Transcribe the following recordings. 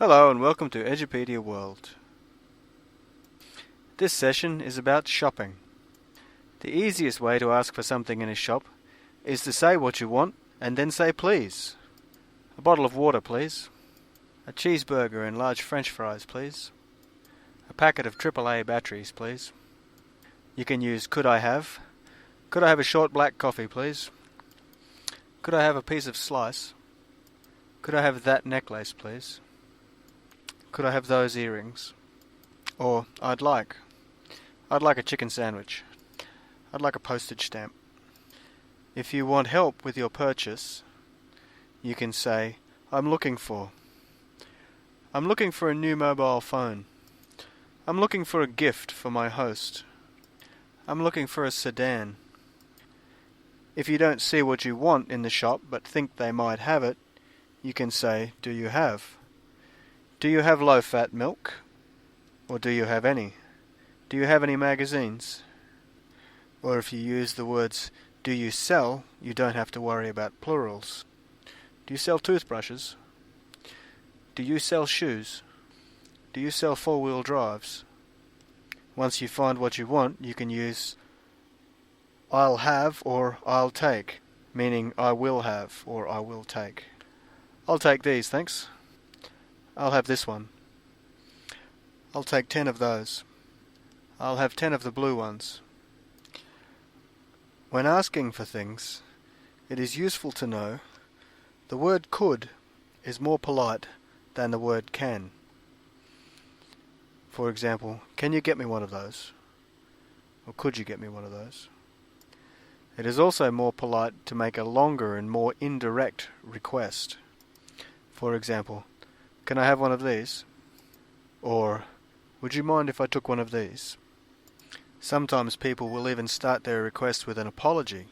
Hello and welcome to Edupedia World. This session is about shopping. The easiest way to ask for something in a shop is to say what you want and then say please. A bottle of water, please. A cheeseburger and large French fries, please. A packet of AAA batteries, please. You can use could I have? Could I have a short black coffee, please? Could I have a piece of slice? Could I have that necklace, please? Could I have those earrings? Or I'd like a chicken sandwich. I'd like a postage stamp. If you want help with your purchase, you can say, I'm looking for a new mobile phone. I'm looking for a gift for my host. I'm looking for a sedan. If you don't see what you want in the shop but think they might have it, you can say, do you have? Do you have low-fat milk? Or do you have any? Do you have any magazines? Or if you use the words, do you sell, you don't have to worry about plurals. Do you sell toothbrushes? Do you sell shoes? Do you sell four-wheel drives? Once you find what you want, you can use I'll have or I'll take, meaning I will have or I will take. I'll take these, thanks. I'll have this one. I'll take 10 of those. I'll have 10 of the blue ones. When asking for things, it is useful to know the word could is more polite than the word can. For example, can you get me one of those? Or could you get me one of those? It is also more polite to make a longer and more indirect request. For example, can I have one of these? Or, would you mind if I took one of these? Sometimes people will even start their request with an apology,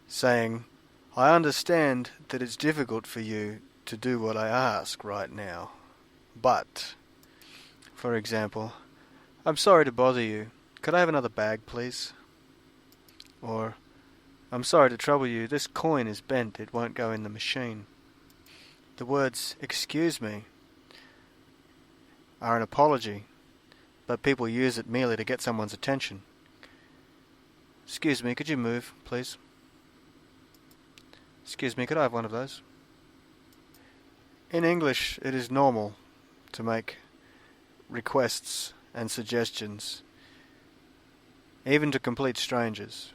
saying, I understand that it's difficult for you to do what I ask right now, but, for example, I'm sorry to bother you. Could I have another bag, please? Or, I'm sorry to trouble you. This coin is bent. It won't go in the machine. The words, excuse me, are an apology, but people use it merely to get someone's attention. Excuse me, could you move, please? Excuse me, could I have one of those? In English, it is normal to make requests and suggestions, even to complete strangers,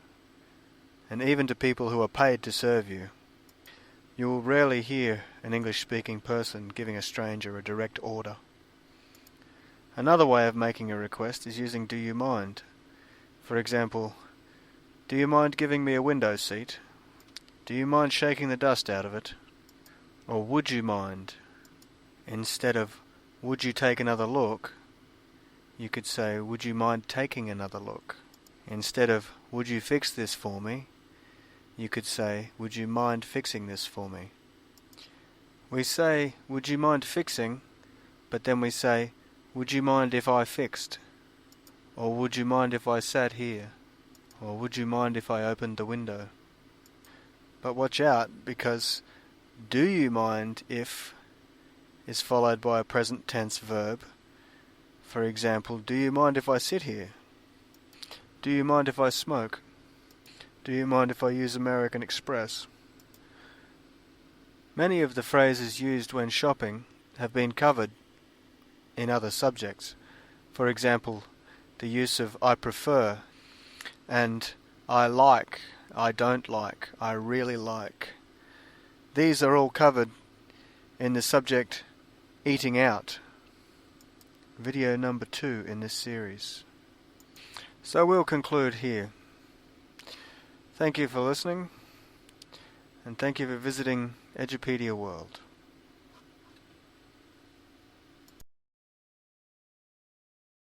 and even to people who are paid to serve you. You will rarely hear an English-speaking person giving a stranger a direct order. Another way of making a request is using do you mind. For example, do you mind giving me a window seat? Do you mind shaking the dust out of it? Or would you mind? Instead of would you take another look, you could say would you mind taking another look? Instead of would you fix this for me, you could say, would you mind fixing this for me? We say, would you mind fixing, but then we say, would you mind if I fixed? Or would you mind if I sat here? Or would you mind if I opened the window? But watch out, because do you mind if is followed by a present tense verb. For example, do you mind if I sit here? Do you mind if I smoke? Do you mind if I use American Express? Many of the phrases used when shopping have been covered in other subjects. For example, the use of I prefer and I like, I don't like, I really like. These are all covered in the subject eating out, video number 2 in this series. So we'll conclude here. Thank you for listening, and thank you for visiting Edupedia World.